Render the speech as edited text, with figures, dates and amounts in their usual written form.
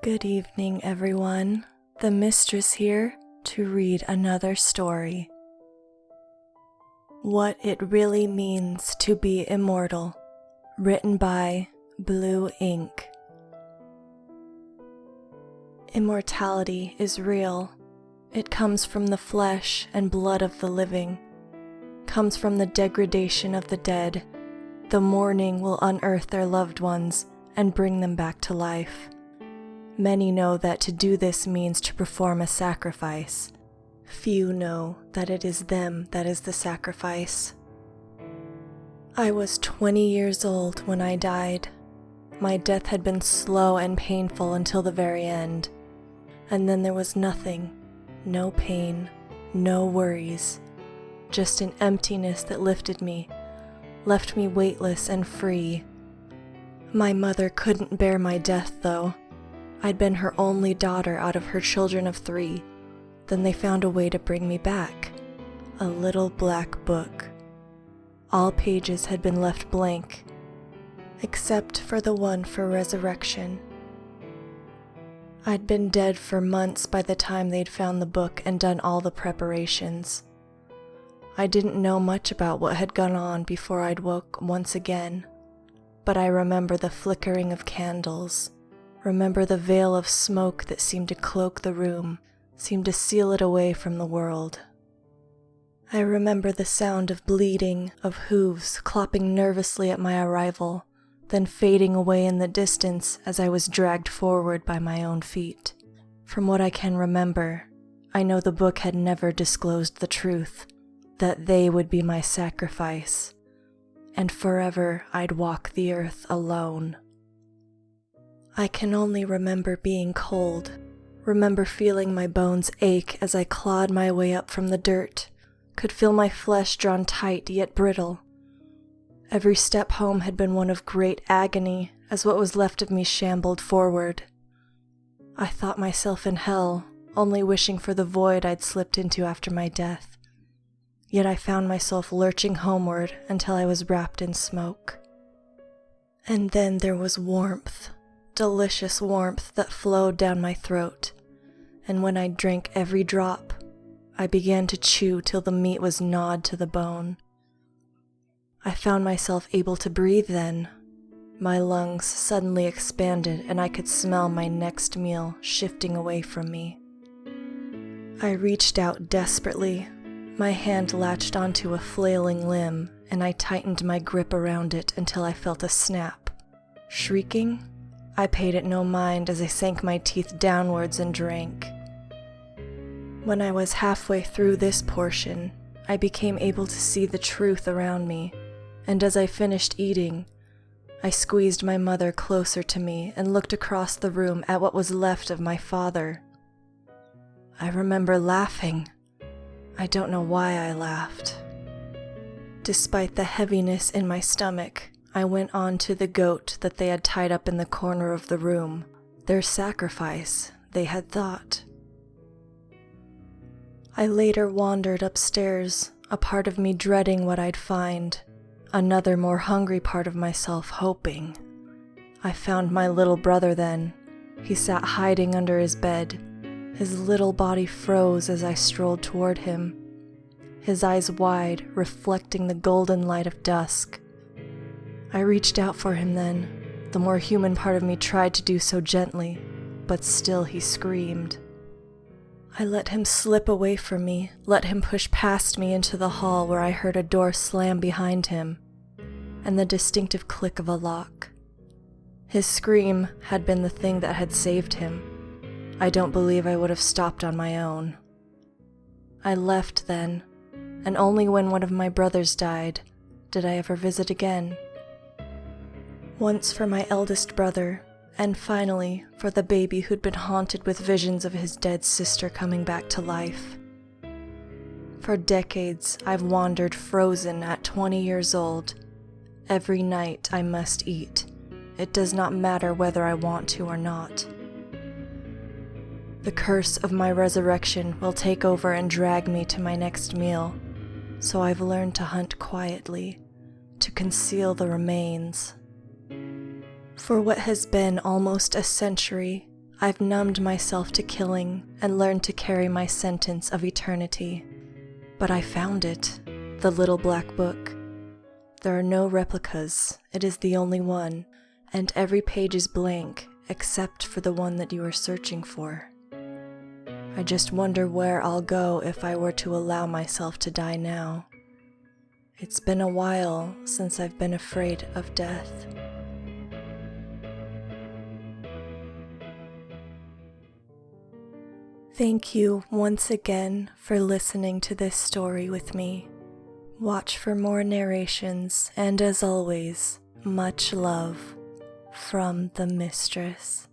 Good evening, everyone. The Mistress here to read another story. What It Really Means to Be Immortal, written by blaueink. Immortality is real. It comes from the flesh and blood of the living, comes from the degradation of the dead. The mourning will unearth their loved ones and bring them back to life. Many know that to do this means to perform a sacrifice. Few know that it is them that is the sacrifice. I was 20 years old when I died. My death had been slow and painful until the very end. And then there was nothing, no pain, no worries, just an emptiness that lifted me, left me weightless and free. My mother couldn't bear my death, though. I'd been her only daughter out of her children of 3. Then they found a way to bring me back. A little black book. All pages had been left blank, except for the one for resurrection. I'd been dead for months by the time they'd found the book and done all the preparations. I didn't know much about what had gone on before I'd woke once again, but I remember the flickering of candles, remember the veil of smoke that seemed to cloak the room, seemed to seal it away from the world. I remember the sound of bleeding, of hooves clopping nervously at my arrival, then fading away in the distance as I was dragged forward by my own feet. From what I can remember, I know the book had never disclosed the truth, that they would be my sacrifice, and forever I'd walk the earth alone. I can only remember being cold, remember feeling my bones ache as I clawed my way up from the dirt, could feel my flesh drawn tight yet brittle. Every step home had been one of great agony as what was left of me shambled forward. I thought myself in hell, only wishing for the void I'd slipped into after my death. Yet I found myself lurching homeward until I was wrapped in smoke. And then there was warmth, delicious warmth that flowed down my throat, and when I drank every drop, I began to chew till the meat was gnawed to the bone. I found myself able to breathe then. My lungs suddenly expanded and I could smell my next meal shifting away from me. I reached out desperately. My hand latched onto a flailing limb, and I tightened my grip around it until I felt a snap. Shrieking, I paid it no mind as I sank my teeth downwards and drank. When I was halfway through this portion, I became able to see the truth around me, and as I finished eating, I squeezed my mother closer to me and looked across the room at what was left of my father. I remember laughing. I don't know why I laughed. Despite the heaviness in my stomach, I went on to the goat that they had tied up in the corner of the room, their sacrifice, they had thought. I later wandered upstairs, a part of me dreading what I'd find, another more hungry part of myself hoping. I found my little brother then. He sat hiding under his bed. His little body froze as I strolled toward him, his eyes wide, reflecting the golden light of dusk. I reached out for him then. The more human part of me tried to do so gently, but still he screamed. I let him slip away from me, let him push past me into the hall where I heard a door slam behind him, and the distinctive click of a lock. His scream had been the thing that had saved him. I don't believe I would have stopped on my own. I left then, and only when one of my brothers died did I ever visit again. Once for my eldest brother, and finally for the baby who'd been haunted with visions of his dead sister coming back to life. For decades, I've wandered frozen at 20 years old. Every night I must eat. It does not matter whether I want to or not. The curse of my resurrection will take over and drag me to my next meal, so I've learned to hunt quietly, to conceal the remains. For what has been almost a century, I've numbed myself to killing and learned to carry my sentence of eternity. But I found it, the little black book. There are no replicas, it is the only one, and every page is blank except for the one that you are searching for. I just wonder where I'll go if I were to allow myself to die now. It's been a while since I've been afraid of death. Thank you once again for listening to this story with me. Watch for more narrations, and as always, much love from the Mistress.